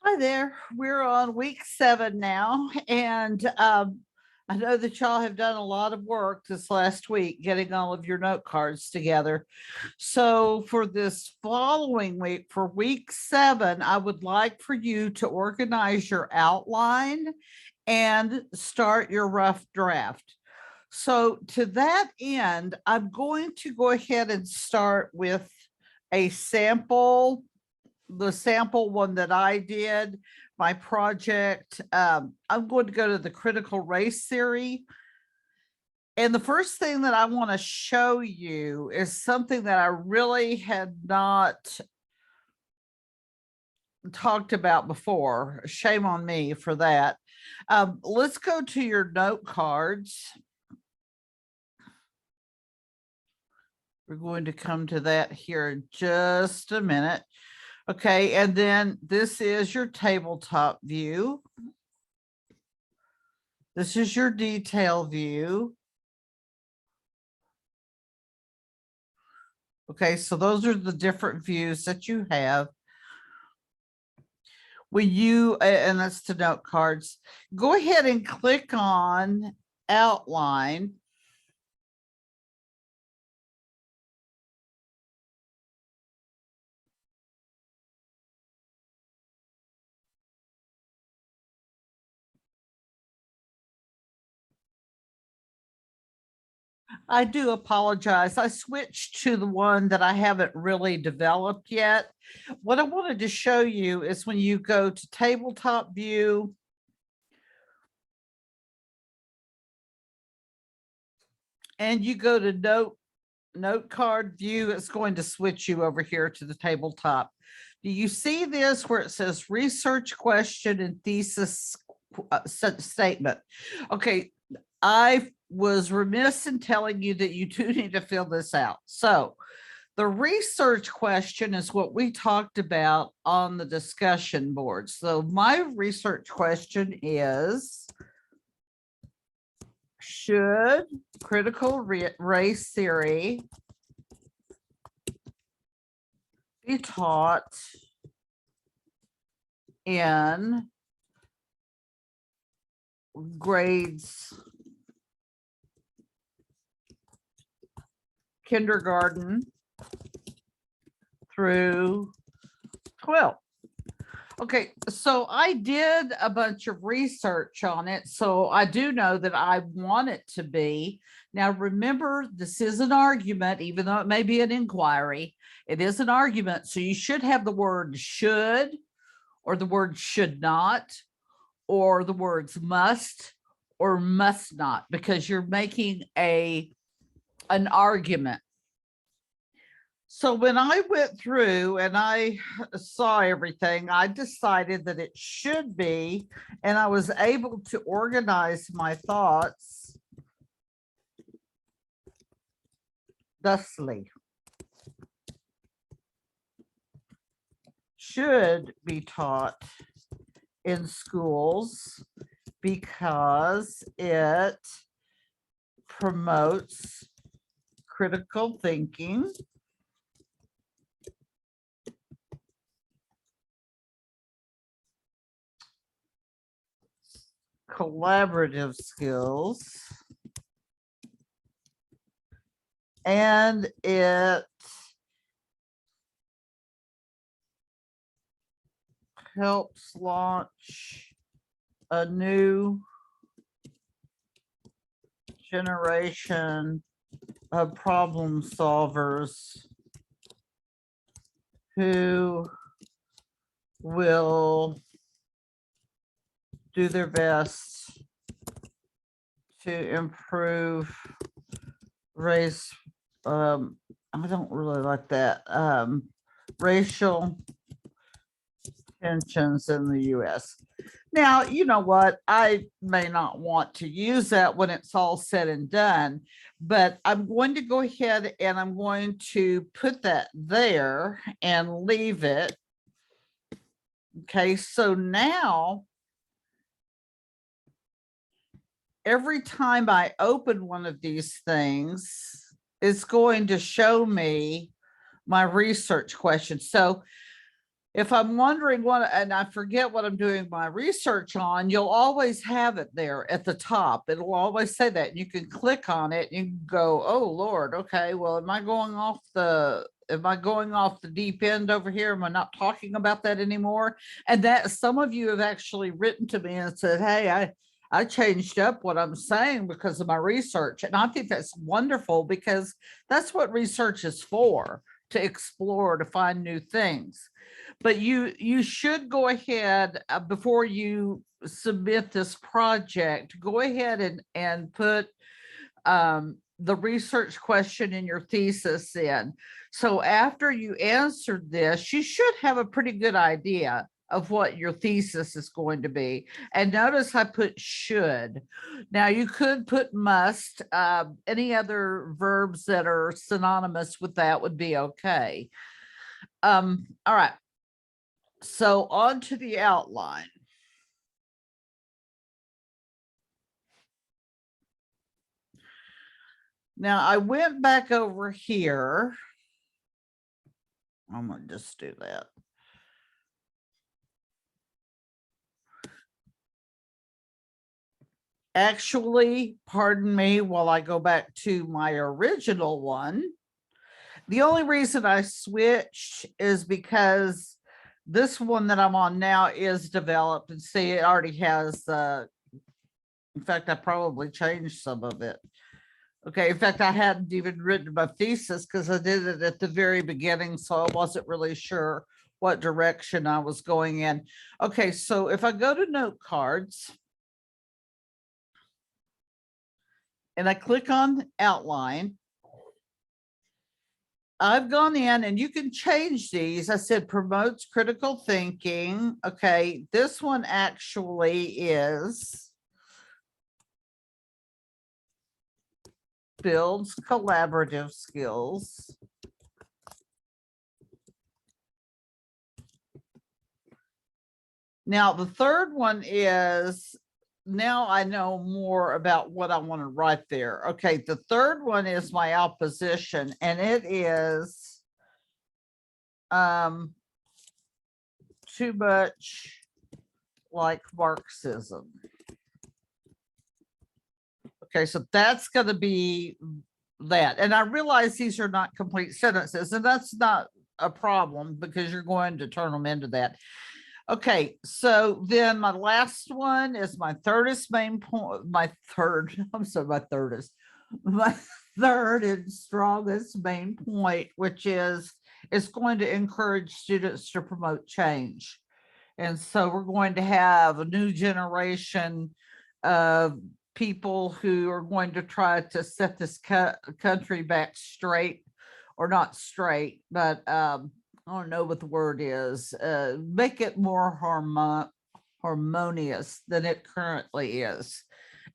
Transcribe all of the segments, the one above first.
Hi there. We're on week 7 now, and I know that y'all have done a lot of work this last week getting all of your note cards together. So for this following week, for week 7, I would like for you to organize your outline and start your rough draft. So to that end, I'm going to go ahead and start with a sample, the sample one that I did, my project. I'm going to go to the critical race theory. And the first thing that I want to show you is something that I really had not talked about before. Shame on me for that. Let's go to your note cards. We're going to come to that here in just a minute. Okay, and then this is your tabletop view. This is your detail view. Okay, so those are the different views that you have. When you, and that's the note cards, go ahead and click on outline. I do apologize. I switched to the one that I haven't really developed yet. What I wanted to show you is when you go to tabletop view, and you go to note card view, it's going to switch you over here to the tabletop. Do you see this where it says research question and thesis statement? Okay, I was remiss in telling you that you do need to fill this out. So the research question is what we talked about on the discussion board. So my research question is, should critical race theory be taught in grades kindergarten through 12? Okay, so I did a bunch of research on it, so I do know that I want it to be. Now, remember, this is an argument, even though it may be an inquiry, it is an argument. So you should have the word should, or the word should not, or the words must or must not, because you're making an argument. So when I went through and I saw everything, I decided that it should be, and I was able to organize my thoughts thusly. Should be taught in schools because it promotes critical thinking, collaborative skills, and it helps launch a new generation of problem solvers who will do their best to improve race. I don't really like that. Racial tensions in the US. Now, you know what? I may not want to use that when it's all said and done, but I'm going to go ahead and I'm going to put that there and leave it. Okay, so now every time I open one of these things, it's going to show me my research question. So if I'm wondering what, and I forget what I'm doing my research on, you'll always have it there at the top. It'll always say that. You can click on it and you can go, oh Lord, okay, well, am I going off the deep end over here? Am I not talking about that anymore? And that some of you have actually written to me and said, hey, I changed up what I'm saying because of my research. And I think that's wonderful because that's what research is for, to explore, to find new things. But you should go ahead before you submit this project, go ahead and put the research question in your thesis in. So after you answered this, you should have a pretty good idea of what your thesis is going to be. And notice I put should. Now you could put must. Any other verbs that are synonymous with that would be okay. All right. So on to the outline. Now I went back over here. I'm gonna just do that. Actually, pardon me while I go back to my original one. The only reason I switched is because this one that I'm on now is developed, and see, it already has, in fact, I probably changed some of it. Okay, in fact, I hadn't even written my thesis because I did it at the very beginning, so I wasn't really sure what direction I was going in. Okay, so if I go to note cards and I click on outline, I've gone in and you can change these. I said promotes critical thinking. Okay, this one actually is builds collaborative skills. Now, the third one is, now I know more about what I want to write there. Okay, the third one is my opposition, and it is too much like Marxism. Okay, so that's going to be that. And I realize these are not complete sentences, and that's not a problem because you're going to turn them into that. Okay, so then my last one is my thirdest main point, my third and strongest main point, which is it's going to encourage students to promote change. And so we're going to have a new generation of people who are going to try to set this country back straight, or not straight, but I don't know what the word is, make it more harmonious than it currently is.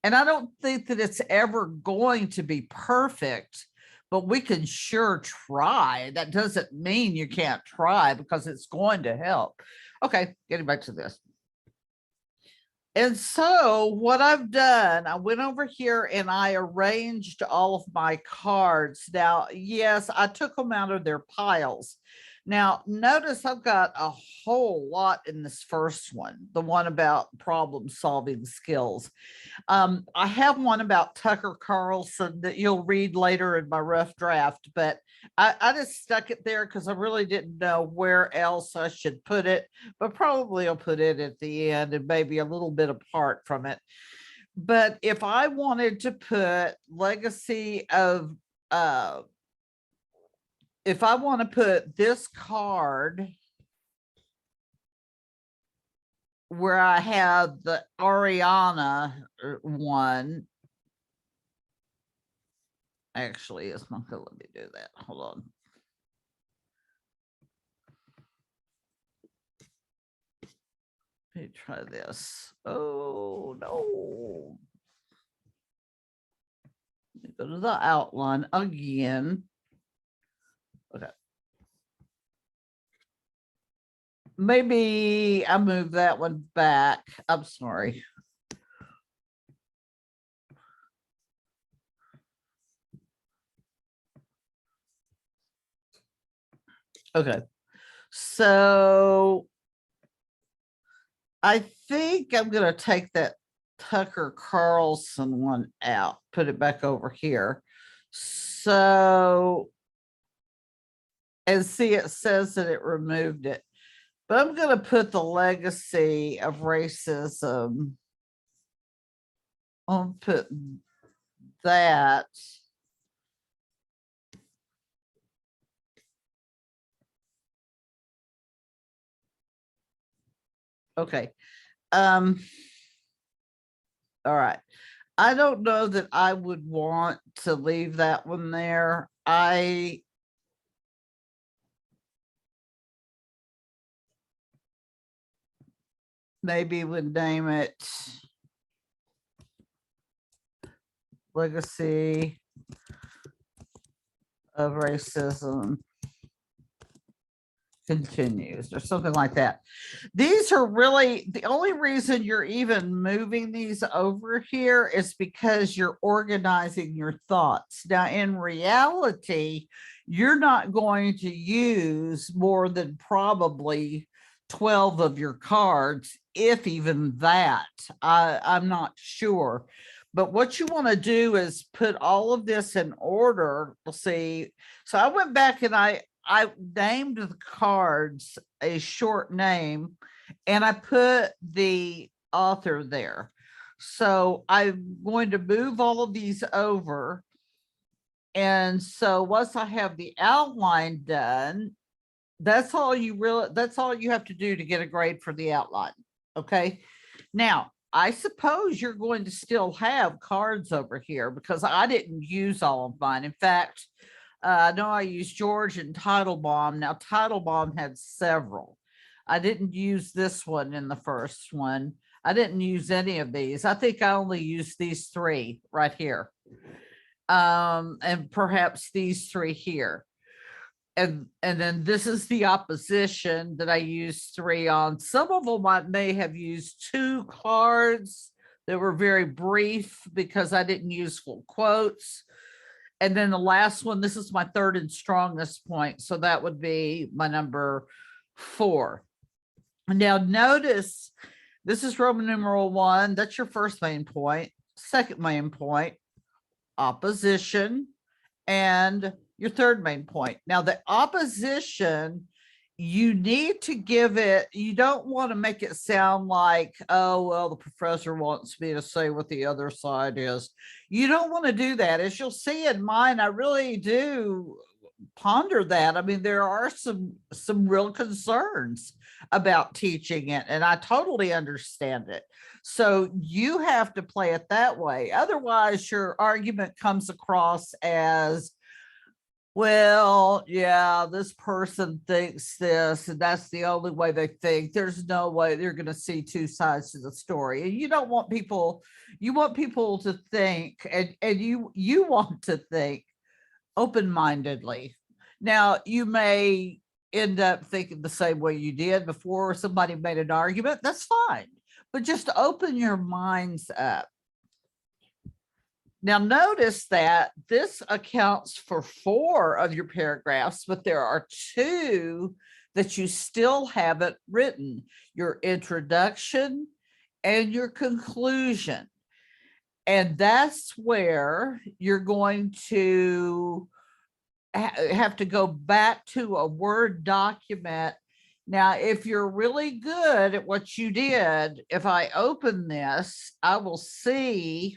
And I don't think that it's ever going to be perfect, but we can sure try. That doesn't mean you can't try, because it's going to help. Okay, getting back to this. And so what I've done, I went over here and I arranged all of my cards. Now, yes, I took them out of their piles. Now, notice I've got a whole lot in this first one, the one about problem solving skills. I have one about Tucker Carlson that you'll read later in my rough draft, but I just stuck it there because I really didn't know where else I should put it, but probably I'll put it at the end and maybe a little bit apart from it. But if I wanted to put legacy of, if I want to put this card where I have the Ariana one, actually, it's not gonna let me do that. Hold on. Let me try this. Oh no. Let me go to the outline again. Okay. Maybe I move that one back. I'm sorry. Okay. So I think I'm going to take that Tucker Carlson one out, put it back over here. So, and see, it says that it removed it, but I'm going to put the legacy of racism. I'll put that. Okay. All right. I don't know that I would want to leave that one there. I maybe would name it Legacy of Racism Continues or something like that. These are really the only reason you're even moving these over here is because you're organizing your thoughts. Now, in reality, you're not going to use more than probably 12 of your cards, if even that. I'm not sure. But what you want to do is put all of this in order. Let's see. So I went back and I named the cards a short name and I put the author there. So I'm going to move all of these over. And so once I have the outline done, that's all you have to do to get a grade for the outline. Okay. Now, I suppose you're going to still have cards over here because I didn't use all of mine. In fact, I know I used George and Teitelbaum. Now, Teitelbaum had several. I didn't use this one in the first one. I didn't use any of these. I think I only used these three right here. And perhaps these three here. And then this is the opposition that I used three on. Some of them I may have used two cards that were very brief because I didn't use full quotes. And then the last one, this is my third and strongest point. So that would be my number 4. Now notice this is Roman numeral 1. That's your first main point. Second main point, opposition, and your third main point. Now the opposition, you need to give it, you don't want to make it sound like, oh, well, the professor wants me to say what the other side is. You don't want to do that. As you'll see in mine, I really do ponder that. I mean, there are some real concerns about teaching it, and I totally understand it. So you have to play it that way. Otherwise, your argument comes across as, well, yeah, this person thinks this, and that's the only way they think. There's no way they're going to see two sides to the story. And you don't want people, you want people to think, and you want to think open-mindedly. Now, you may end up thinking the same way you did before somebody made an argument. That's fine, but just open your minds up. Now notice that this accounts for 4 of your paragraphs, but there are 2 that you still haven't written, your introduction and your conclusion. And that's where you're going to have to go back to a Word document. Now, if you're really good at what you did, if I open this, I will see.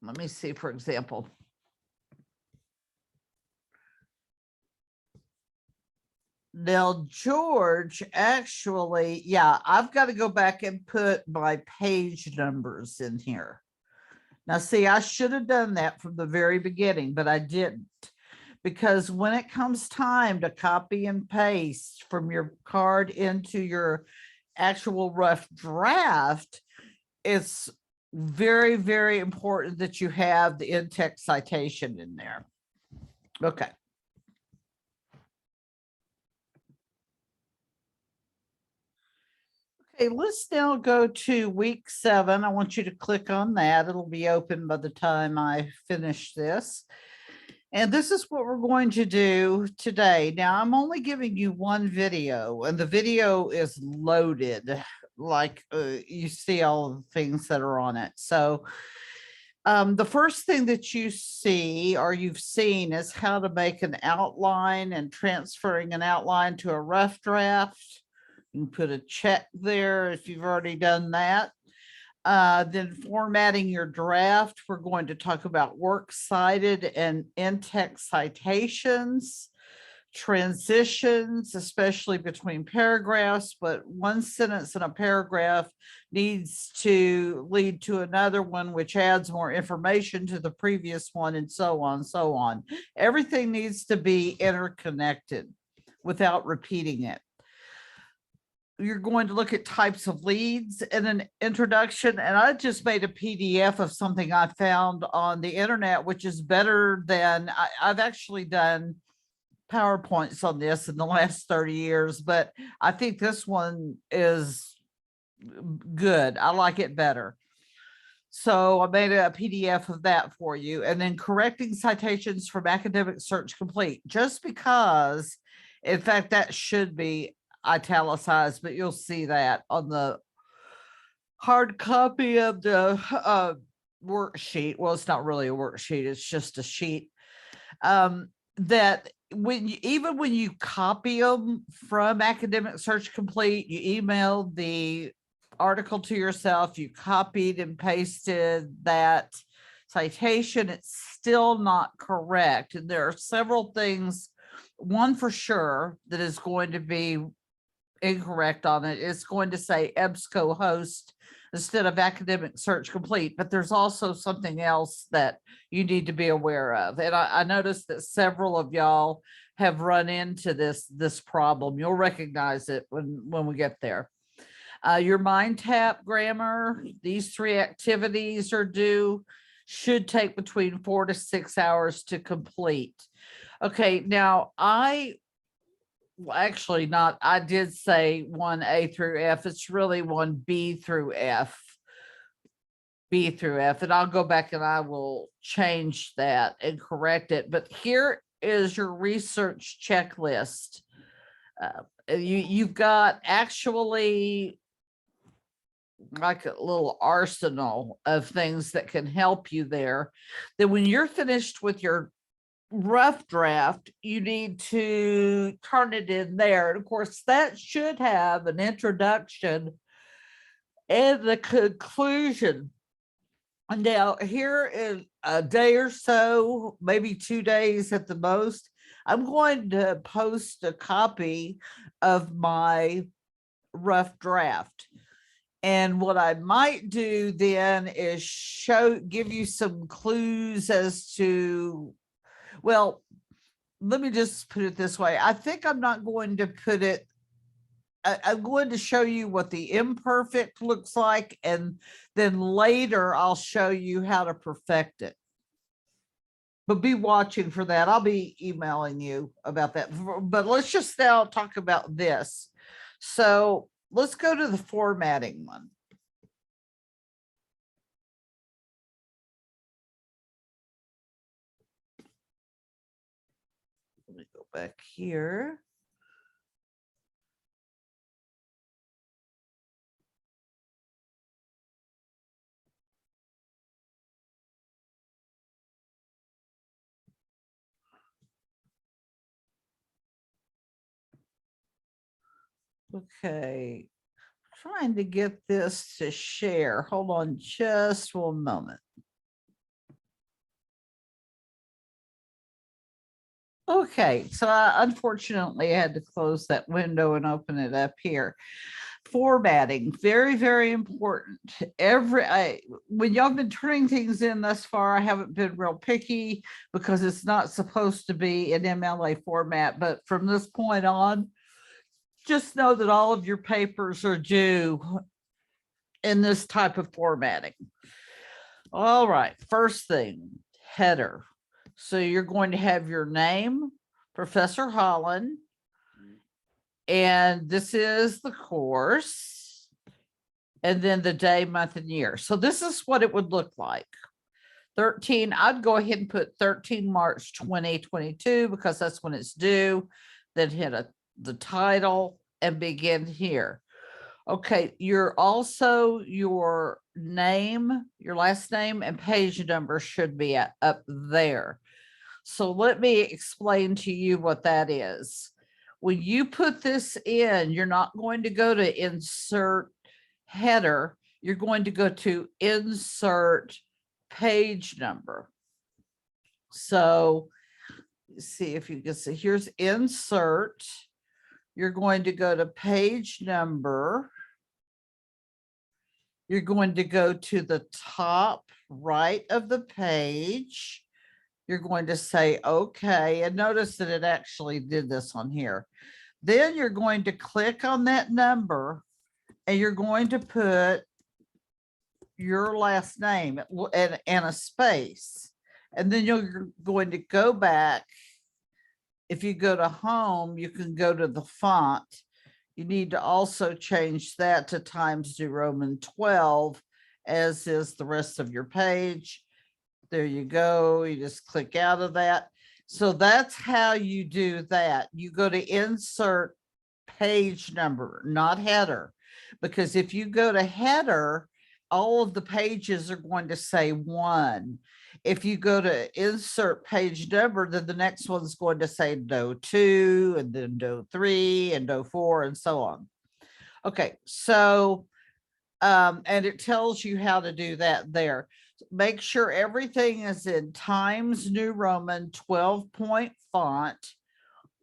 Let me see, for example. Now, George, actually, yeah, I've got to go back and put my page numbers in here. Now, see, I should have done that from the very beginning, but I didn't. Because when it comes time to copy and paste from your card into your actual rough draft, it's very, very important that you have the in-text citation in there. Okay. Okay, let's now go to week 7. I want you to click on that. It'll be open by the time I finish this. And this is what we're going to do today. Now, I'm only giving you one video, and the video is loaded, like you see all the things that are on it. So, the first thing that you see or you've seen is how to make an outline and transferring an outline to a rough draft. You can put a check there if you've already done that. Then formatting your draft, we're going to talk about works cited and in-text citations, transitions, especially between paragraphs, but one sentence in a paragraph needs to lead to another one, which adds more information to the previous one, and so on, so on. Everything needs to be interconnected without repeating it. You're going to look at types of leads in an introduction. And I just made a PDF of something I found on the internet, which is better than I've actually done PowerPoints on this in the last 30 years, but I think this one is good. I like it better. So I made a PDF of that for you. And then correcting citations from Academic Search Complete, just because, in fact, that should be italicized, but you'll see that on the hard copy of the worksheet. Well, it's not really a worksheet, it's just a sheet. That even when you copy them from Academic Search Complete, you emailed the article to yourself, you copied and pasted that citation, it's still not correct. And there are several things. One for sure that is going to be incorrect on it. It's going to say EBSCOhost instead of Academic Search Complete, but there's also something else that you need to be aware of. And I noticed that several of y'all have run into this problem. You'll recognize it when we get there. Your MindTap grammar, these 3 activities are due, should take between 4 to 6 hours to complete. Okay, now actually not, I did say 1A through F. It's really 1B through F. B through F, and I'll go back and I will change that and correct it. But here is your research checklist. You've got actually like a little arsenal of things that can help you there. Then when you're finished with your rough draft, you need to turn it in there. And of course, that should have an introduction and the conclusion. And now, here in a day or so, maybe 2 days at the most, I'm going to post a copy of my rough draft. And what I might do then is give you some clues as to, well, let me just put it this way. I think I'm not going to put it, I'm going to show you what the imperfect looks like, and then later I'll show you how to perfect it. But be watching for that. I'll be emailing you about that. But let's just now talk about this. So let's go to the formatting one. Let me go back here. Okay, trying to get this to share. Hold on just 1 moment. Okay, so I unfortunately had to close that window and open it up here. Formatting, very, very important. When y'all been turning things in thus far, I haven't been real picky because it's not supposed to be an MLA format, but from this point on, just know that all of your papers are due in this type of formatting. All right, first thing, header. So you're going to have your name, Professor Holland, and this is the course, and then the day, month, and year. So this is what it would look like. 13, I'd go ahead and put 13 March 2022 because that's when it's due. Then hit the title and begin here. Okay, your name, your last name and page number should be up there. So let me explain to you what that is. When you put this in, you're not going to go to insert header. You're going to go to insert page number. So see if you can see, here's insert. You're going to go to page number. You're going to go to the top right of the page. You're going to say, okay, and notice that it actually did this on here. Then you're going to click on that number and you're going to put your last name and a space. And then you're going to go back. If you go to home, you can go to the font. You need to also change that to Times New Roman 12, as is the rest of your page. There you go. You just click out of that. So that's how you do that. You go to insert page number, not header, because if you go to header, all of the pages are going to say 1. If you go to insert page number, then the next one's going to say no 2, and then no 3, and no 4, and so on. Okay, so and it tells you how to do that there. Make sure everything is in Times New Roman 12-point font,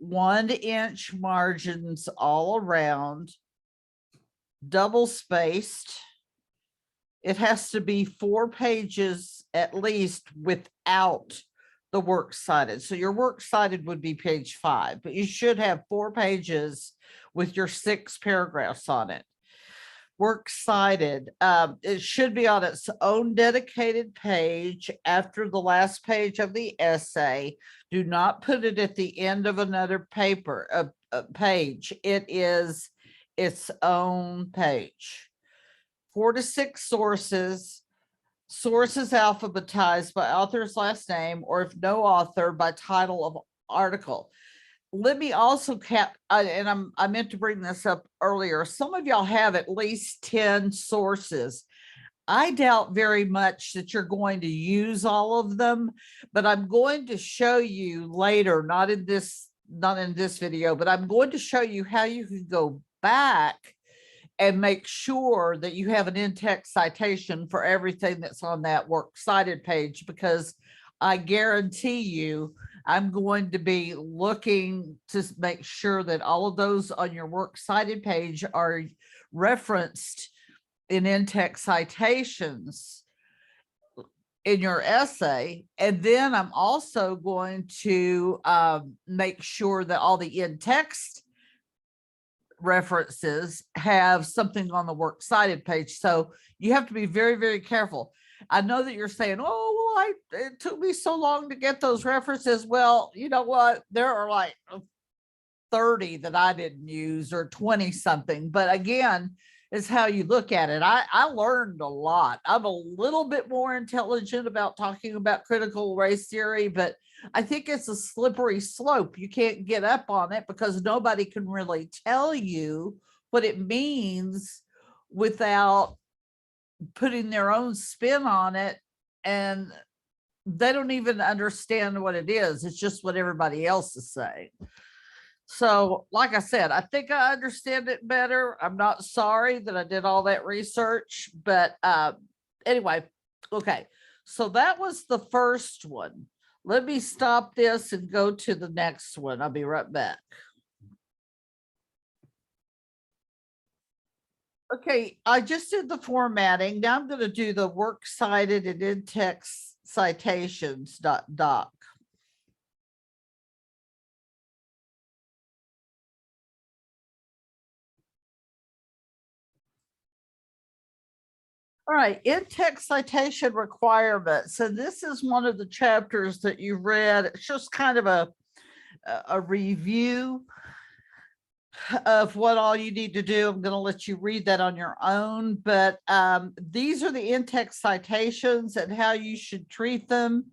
1-inch margins all around, double spaced. It has to be 4 pages at least without the works cited. So your works cited would be page 5, but you should have 4 pages with your 6 paragraphs on it. Works cited, it should be on its own dedicated page after the last page of the essay. Do not put it at the end of another paper, page. It is its own page. 4 to 6 sources. Sources alphabetized by author's last name, or if no author, by title of article. Let me also and I meant to bring this up earlier. Some of y'all have at least 10 sources. I doubt very much that you're going to use all of them, but I'm going to show you later, not in this video, but I'm going to show you how you can go back and make sure that you have an in-text citation for everything that's on that works cited page, because I guarantee you I'm going to be looking to make sure that all of those on your works cited page are referenced in in-text citations in your essay. And then I'm also going to make sure that all the in-text references have something on the works cited page. So you have to be very, very careful. I know that you're saying, oh, well, it took me so long to get those references. Well, you know what? There are like 30 that I didn't use, or 20 something. But again, it's how you look at it. I learned a lot. I'm a little bit more intelligent about talking about critical race theory, but I think it's a slippery slope. You can't get up on it because nobody can really tell you what it means without putting their own spin on it, and they don't even understand what it is. It's just what everybody else is saying. So like I said, I think I understand it better. I'm not sorry that I did all that research, but anyway, okay. So that was the first one. Let me stop this and go to the next one. I'll be right back. Okay, I just did the formatting. Now I'm going to do the works cited and in-text citations.doc. All right, in-text citation requirements. So this is one of the chapters that you read. It's just kind of a review. of what all you need to do. I'm going to let you read that on your own, but these are the in-text citations and how you should treat them.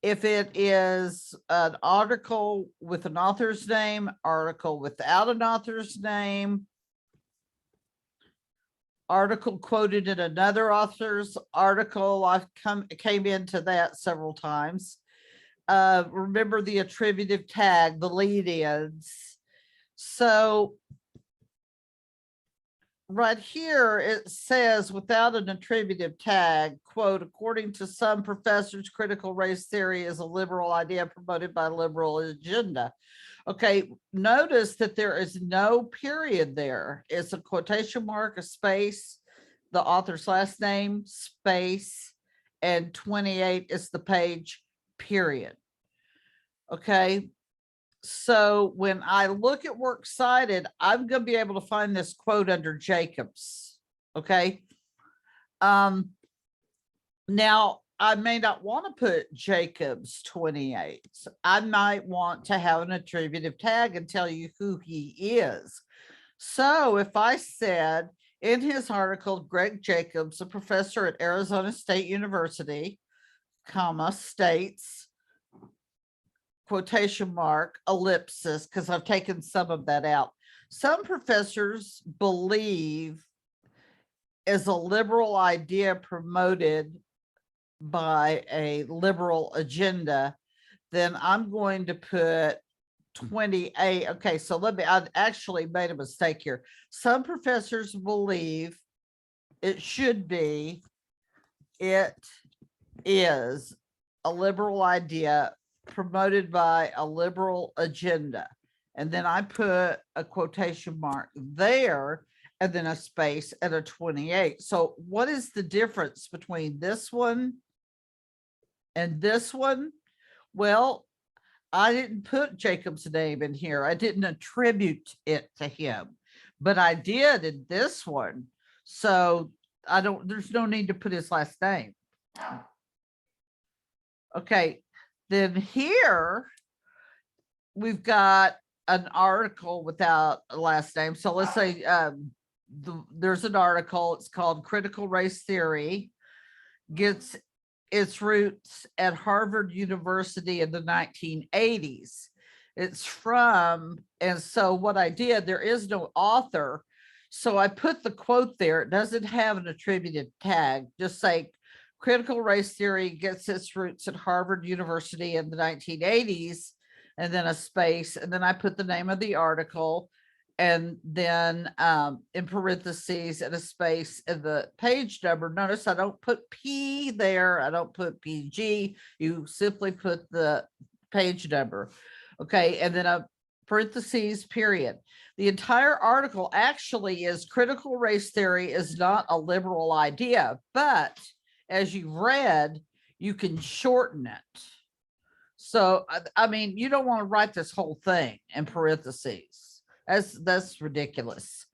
If it is an article with an author's name, article without an author's name, article quoted in another author's article, came into that several times. Remember the attributive tag, the lead-ins. So right here, it says without an attributive tag, quote, according to some professors, critical race theory is a liberal idea promoted by a liberal agenda. Okay, notice that there is no period there. It's a quotation mark, a space, the author's last name, space, and 28 is the page, period. Okay, so when I look at works cited, I'm going to be able to find this quote under Jacobs. Okay. Now I may not want to put Jacobs 28. I might want to have an attributive tag and tell you who he is. So if I said in his article, Greg Jacobs, a professor at Arizona State University, comma, states, quotation mark, ellipsis, because I've taken some of that out. Some professors believe is a liberal idea promoted by a liberal agenda, then I'm going to put 28. Okay, so I actually made a mistake here. Some professors believe it should be, it is a liberal idea promoted by a liberal agenda. And then I put a quotation mark there and then a space and a 28. So what is the difference between this one and this one? Well, I didn't put Jacob's name in here. I didn't attribute it to him, but I did in this one. So there's no need to put his last name. Okay, then here we've got an article without a last name. So let's say there's an article, it's called Critical Race Theory, gets its roots at Harvard University in the 1980s. It's from, and so what I did, there is no author. So I put the quote there. It doesn't have an attributed tag, just say critical race theory gets its roots at Harvard University in the 1980s, and then a space, and then I put the name of the article, and then in parentheses and a space and the page number. Notice I don't put P there. I don't put PG. You simply put the page number. Okay, and then a parentheses, period. The entire article actually is critical race theory is not a liberal idea, but as you've read, you can shorten it. So, I mean, you don't want to write this whole thing in parentheses. That's ridiculous.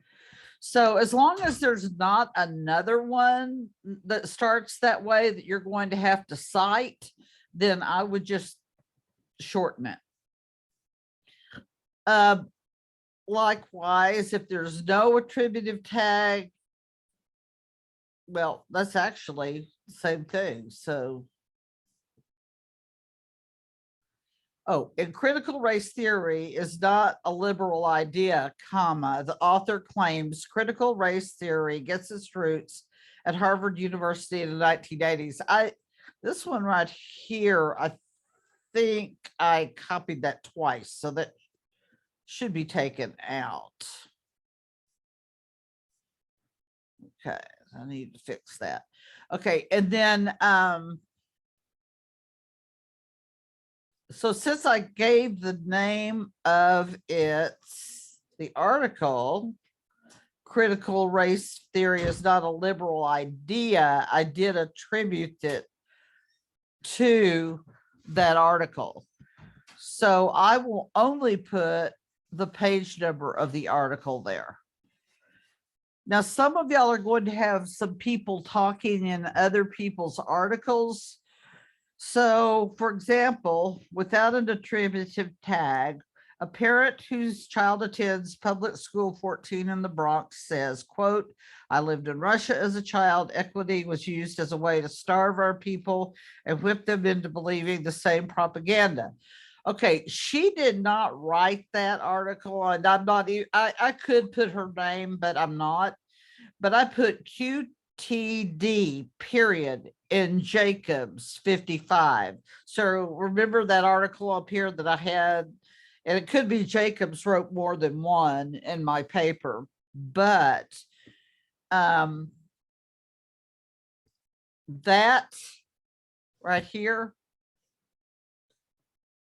So as long as there's not another one that starts that way that you're going to have to cite, then I would just shorten it. Likewise, if there's no attributive tag, well, that's actually the same thing. So, oh, and critical race theory is not a liberal idea, comma. The author claims critical race theory gets its roots at Harvard University in the 1980s. This one right here, I think I copied that twice, so that should be taken out. Okay, I need to fix that. Okay, and then so since I gave the name of the article, critical race theory is not a liberal idea, I did attribute it to that article. So I will only put the page number of the article there. Now, some of y'all are going to have some people talking in other people's articles. So, for example, without an attributive tag, A parent whose child attends public school 14 in the Bronx says, quote, I lived in Russia as a child. Equity was used as a way to starve our people and whip them into believing the same propaganda. Okay, she did not write that article, and I'm not, I could put her name, but I'm not. But I put QTD period in Jacobs 55. So remember that article up here that I had, and it could be Jacobs wrote more than one in my paper, but that right here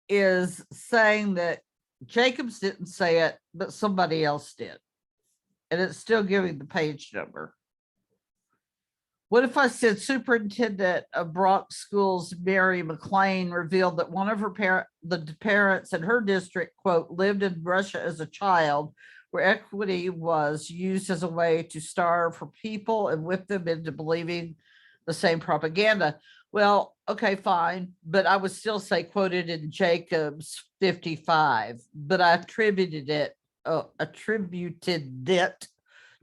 is saying that Jacobs didn't say it, but somebody else did. And it's still giving the page number. What if I said Superintendent of Bronx Schools, Mary McLean, revealed that one of the parents in her district, quote, lived in Russia as a child, where equity was used as a way to starve for people and whip them into believing the same propaganda. Well, okay, fine, but I would still say quoted in Jacobs 55, but I attributed it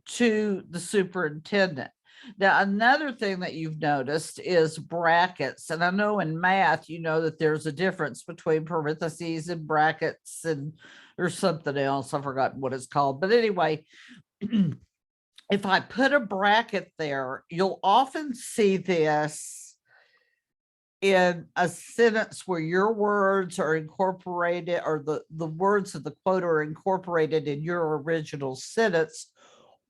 to the superintendent. Now, another thing that you've noticed is brackets. And I know in math, you know that there's a difference between parentheses and brackets, and there's something else. I've forgotten what it's called. But anyway, if I put a bracket there, you'll often see this in a sentence where your words are incorporated, or the words of the quote are incorporated in your original sentence.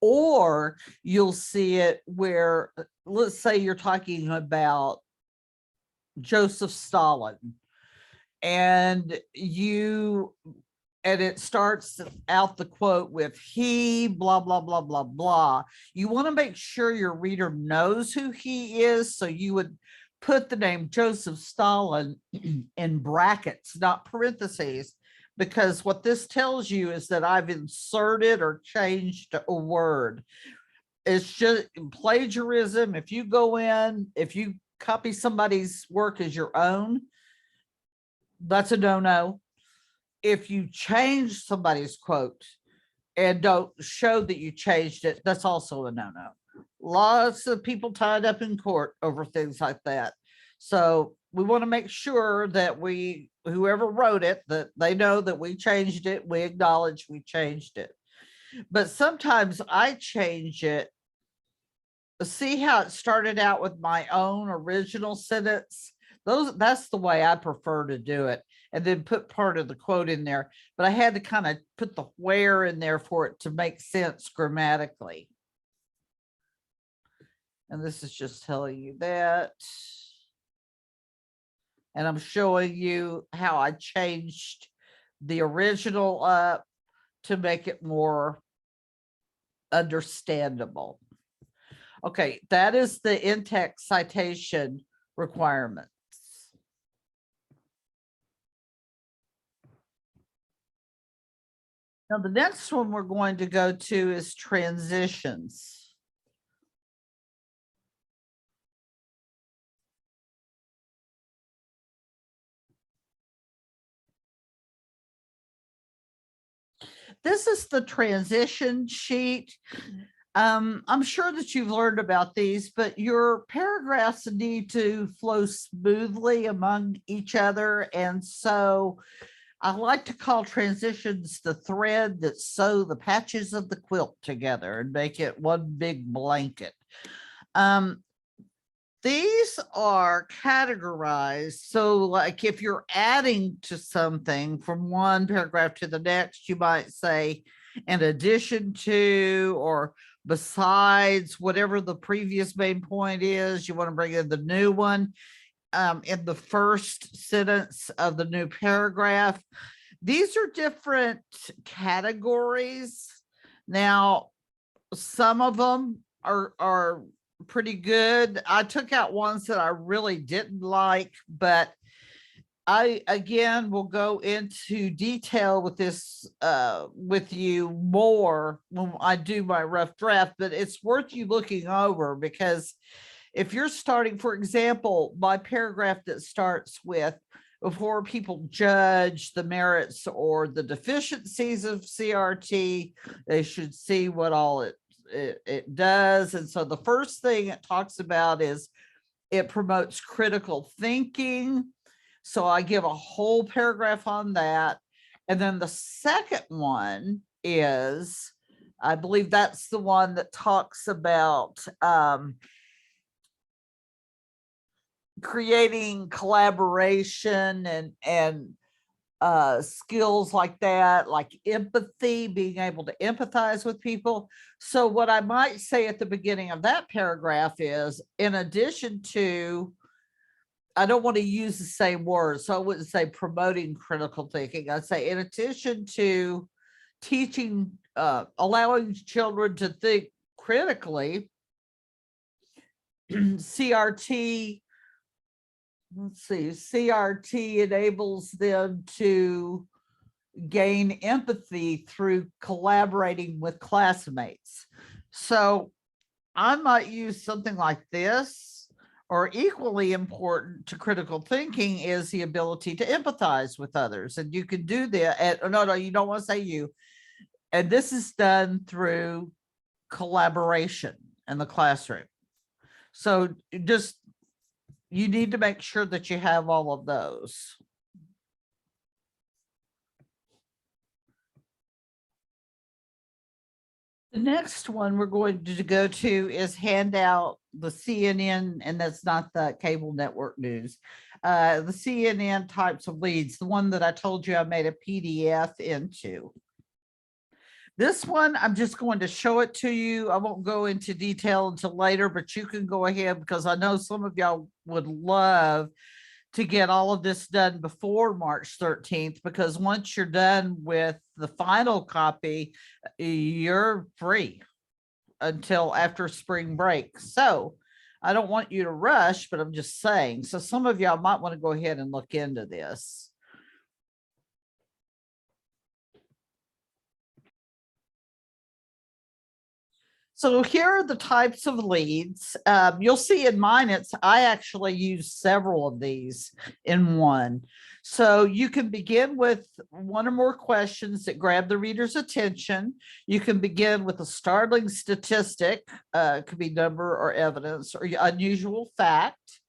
Or you'll see it where, let's say you're talking about Joseph Stalin, and it starts out the quote with he, blah, blah, blah, blah, blah. You want to make sure your reader knows who he is. So you would put the name Joseph Stalin in brackets, not parentheses, because what this tells you is that I've inserted or changed a word. It's just plagiarism. If you go in, if you copy somebody's work as your own, that's a no-no. If you change somebody's quote and don't show that you changed it, that's also a no-no. Lots of people tied up in court over things like that. So we want to make sure that whoever wrote it, that they know that we changed it, we acknowledge we changed it. But sometimes I change it. See how it started out with my own original sentence? That's the way I prefer to do it, and then put part of the quote in there. But I had to kind of put the where in there for it to make sense grammatically. And this is just telling you that. And I'm showing you how I changed the original up to make it more understandable. Okay, that is the in-text citation requirements. Now, the next one we're going to go to is transitions. This is the transition sheet. I'm sure that you've learned about these, but your paragraphs need to flow smoothly among each other. And so I like to call transitions the thread that sew the patches of the quilt together and make it one big blanket. These are categorized. So like if you're adding to something from one paragraph to the next, you might say in addition to, or besides whatever the previous main point is, you want to bring in the new one in the first sentence of the new paragraph. These are different categories. Now, some of them are pretty good. I took out ones that I really didn't like, but I again will go into detail with this with you more when I do my rough draft, but it's worth you looking over, because if you're starting, for example, my paragraph that starts with before people judge the merits or the deficiencies of CRT, they should see what all it does. And so the first thing it talks about is it promotes critical thinking. So I give a whole paragraph on that. And then the second one is, I believe that's the one that talks about creating collaboration and skills like that, like empathy, being able to empathize with people. So what I might say at the beginning of that paragraph is, in addition to, I don't want to use the same words, so I wouldn't say promoting critical thinking. I'd say in addition to teaching, allowing children to think critically, CRT, let's see, CRT enables them to gain empathy through collaborating with classmates. So I might use something like this, or equally important to critical thinking is the ability to empathize with others. And you can do that. No, you don't want to say you. And this is done through collaboration in the classroom. So just, you need to make sure that you have all of those. The next one we're going to go to is hand out the CNN, and that's not the cable network news. The CNN types of leads, the one that I told you I made a PDF into. This one, I'm just going to show it to you. I won't go into detail until later, but you can go ahead, because I know some of y'all would love to get all of this done before March 13th, because once you're done with the final copy, you're free until after spring break. So I don't want you to rush, but I'm just saying. So some of y'all might want to go ahead and look into this. So here are the types of leads. You'll see in mine, I actually use several of these in one. So you can begin with one or more questions that grab the reader's attention. You can begin with a startling statistic, could be number or evidence, or unusual fact.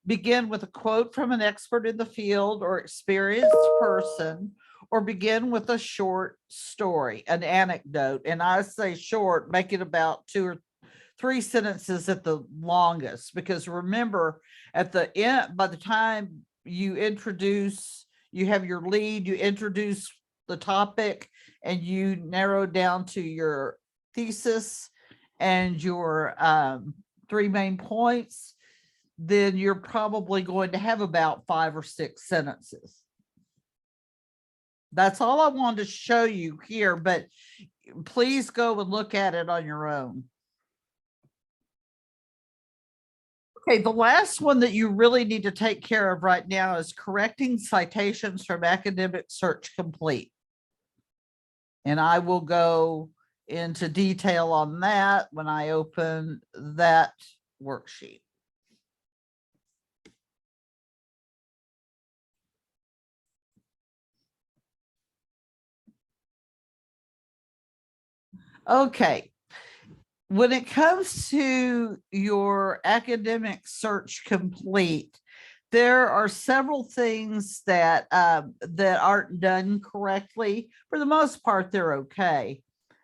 Begin with a quote from an expert in the field or experienced person, or begin with a short story, an anecdote. And I say short, make it about 2 or 3 sentences at the longest, because remember, at the end, by the time you introduce, you have your lead, you introduce the topic, and you narrow down to your thesis and your 3 main points, then you're probably going to have about 5 or 6 sentences. That's all I wanted to show you here, but please go and look at it on your own. Okay, the last one that you really need to take care of right now is correcting citations from Academic Search Complete. And I will go into detail on that when I open that worksheet. Okay. When it comes to your Academic Search Complete, there are several things that that aren't done correctly. For the most part, they're okay.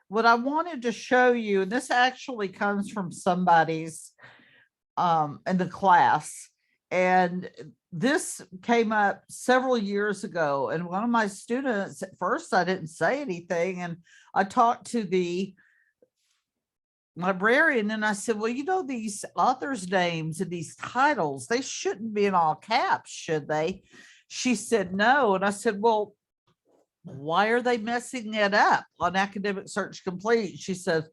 What I wanted to show you, and this actually comes from somebody's in the class, and this came up several years ago. And one of my students, at first I didn't say anything, and I talked to the librarian and I said, well, you know, these authors' names and these titles, they shouldn't be in all caps, should they? She said no. And I said, well, why are they messing it up on Academic Search Complete? She said,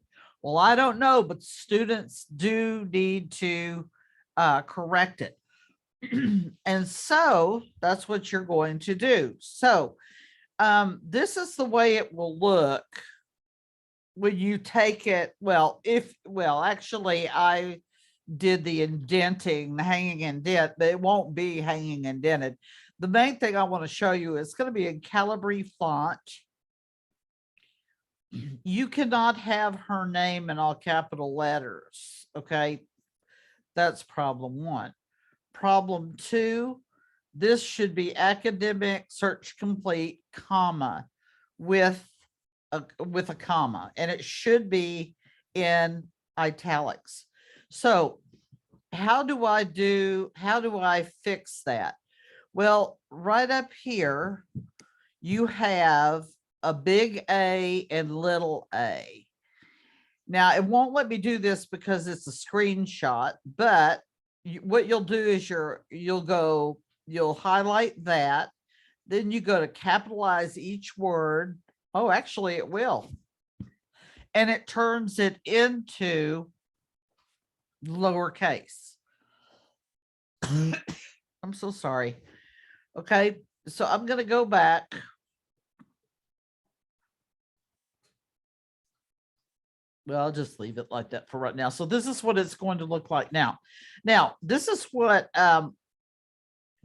well, I don't know, but students do need to correct it. And so that's what you're going to do. So this is the way it will look when you take it. Well, actually I did the indenting, the hanging indent, but it won't be hanging indented. the main thing I want to show you is going to be in Calibri font. You cannot have her name in all capital letters. Okay. That's problem one. Problem two, this should be academic search complete, comma, with a comma, and it should be in italics. So how do I fix that? Well, right up here, you have a big A and little a. Now, it won't let me do this because it's a screenshot, but what you'll do is you'll highlight that. Then you go to capitalize each word. Oh, actually it will. And it turns it into lowercase. I'm so sorry. Okay, so I'm going to go back. Well, I'll just leave it like that for right now. So this is what it's going to look like now. Now, this is what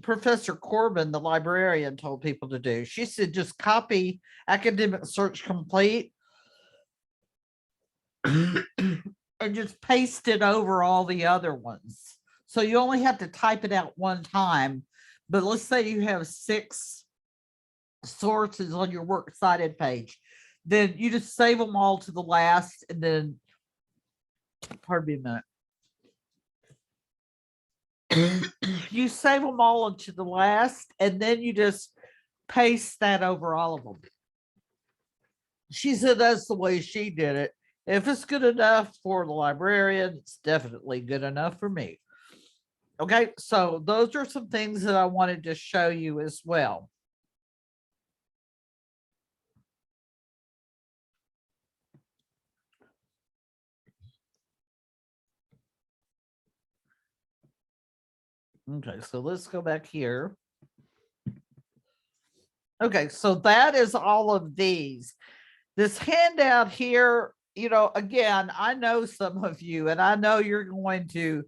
Professor Corbin, the librarian, told people to do. She said, just copy academic search complete and just paste it over all the other ones. So you only have to type it out one time. But let's say you have 6 sources on your works cited page. Then you just save them all to the last, and then, pardon me a minute. You save them all into the last, and then you just paste that over all of them. She said that's the way she did it. If it's good enough for the librarian, it's definitely good enough for me. Okay, so those are some things that I wanted to show you as well. Okay, so let's go back here. Okay, so that is all of these. This handout here, you know, again, I know some of you, and I know you're going to,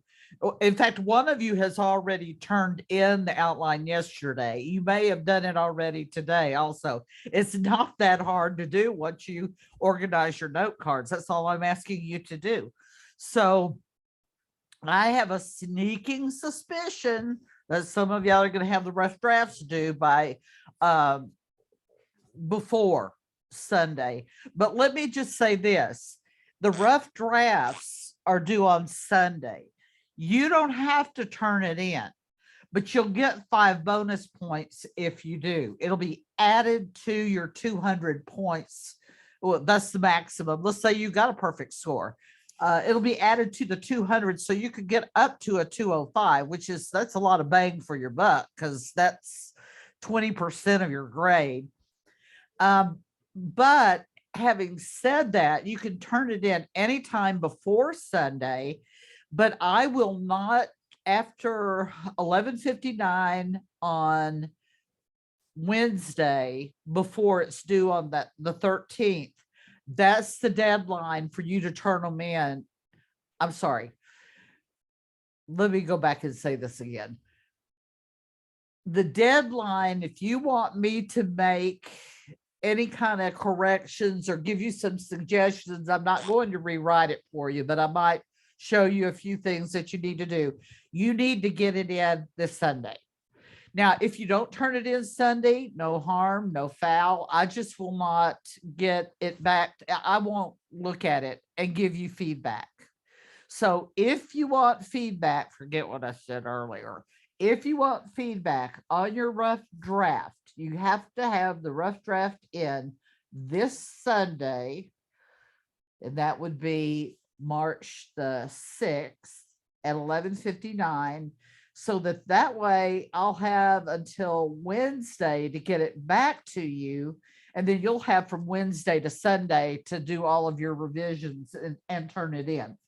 in fact, one of you has already turned in the outline yesterday. You may have done it already today also. It's not that hard to do once you organize your note cards. That's all I'm asking you to do. So I have a sneaking suspicion that some of y'all are going to have the rough drafts due by before Sunday. But let me just say this. The rough drafts are due on Sunday. You don't have to turn it in, but you'll get 5 bonus points if you do. It'll be added to your 200 points. Well, that's the maximum. Let's say you got a perfect score. It'll be added to the 200, so you could get up to a 205, that's a lot of bang for your buck, because that's 20% of your grade. But having said that, you can turn it in anytime before Sunday, but I will not after 11:59 on Wednesday before it's due on the 13th. That's the deadline for you to turn them in. I'm sorry. Let me go back and say this again. The deadline, if you want me to make any kind of corrections or give you some suggestions, I'm not going to rewrite it for you, but I might show you a few things that you need to do. You need to get it in this Sunday. Now, if you don't turn it in Sunday, no harm, no foul. I just will not get it back. I won't look at it and give you feedback. So if you want feedback, forget what I said earlier. If you want feedback on your rough draft, you have to have the rough draft in this Sunday, and that would be March the 6th at 11:59. So that way I'll have until Wednesday to get it back to you. And then you'll have from Wednesday to Sunday to do all of your revisions and turn it in.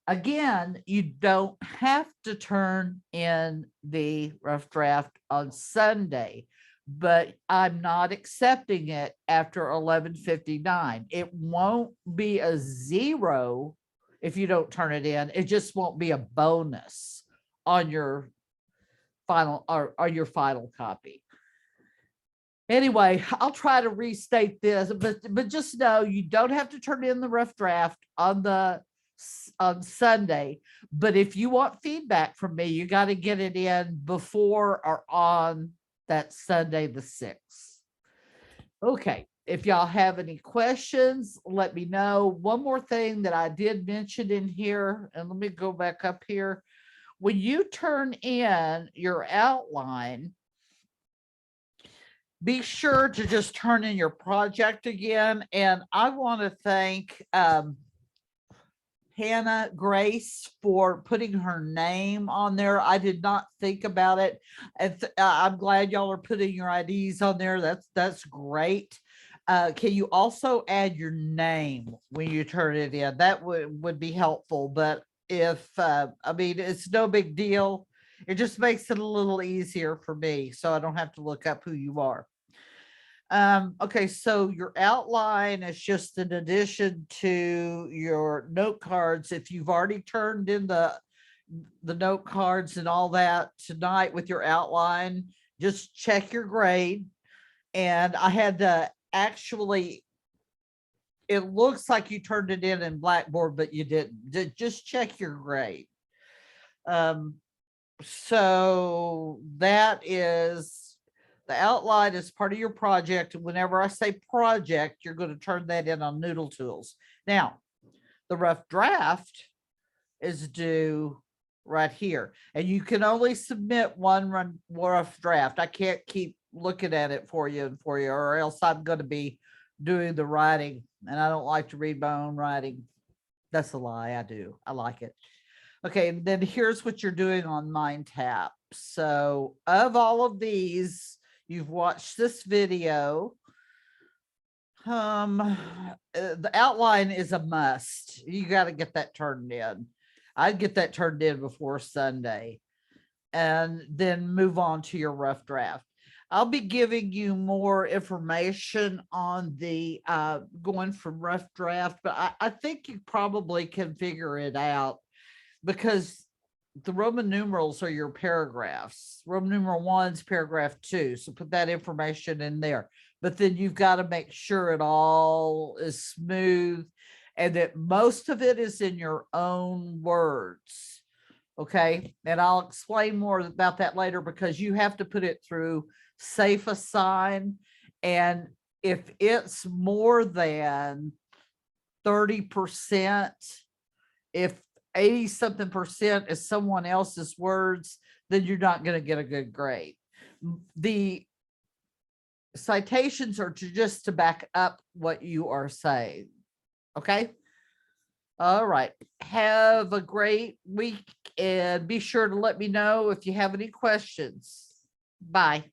Again, you don't have to turn in the rough draft on Sunday, but I'm not accepting it after 11:59. It won't be a 0 if you don't turn it in. It just won't be a bonus on your final or your final copy. Anyway, I'll try to restate this, but just know you don't have to turn in the rough draft on Sunday. But if you want feedback from me, you got to get it in before or on that Sunday the 6th. Okay, if y'all have any questions, let me know. One more thing that I did mention in here, and let me go back up here. When you turn in your outline, be sure to just turn in your project again. And I want to thank Hannah Grace for putting her name on there. I did not think about it. And I'm glad y'all are putting your IDs on there. That's great. Can you also add your name when you turn it in? That would be helpful. But if I mean, it's no big deal. It just makes it a little easier for me, so I don't have to look up who you are. Okay, so your outline is just an addition to your note cards. If you've already turned in the note cards and all that tonight with your outline, just check your grade. And I had to actually, it looks like you turned it in Blackboard, but you didn't. Just check your grade. So that is, the outline is part of your project. Whenever I say project, you're going to turn that in on Noodle Tools. Now, the rough draft is due right here. And you can only submit one rough draft. I can't keep looking at it for you, or else I'm going to be doing the writing. And I don't like to read my own writing. That's a lie. I do. I like it. Okay, and then here's what you're doing on MindTap. So of all of these, you've watched this video. The outline is a must. You got to get that turned in. I'd get that turned in before Sunday and then move on to your rough draft. I'll be giving you more information on the going from rough draft, but I think you probably can figure it out because the Roman numerals are your paragraphs. Roman numeral 1's paragraph 2. So put that information in there. But then you've got to make sure it all is smooth and that most of it is in your own words. Okay. And I'll explain more about that later because you have to put it through Safe Assign. And if it's more than 30%, if 80 something percent is someone else's words, then you're not going to get a good grade. The citations are just to back up what you are saying. Okay. All right. Have a great week and be sure to let me know if you have any questions. Bye.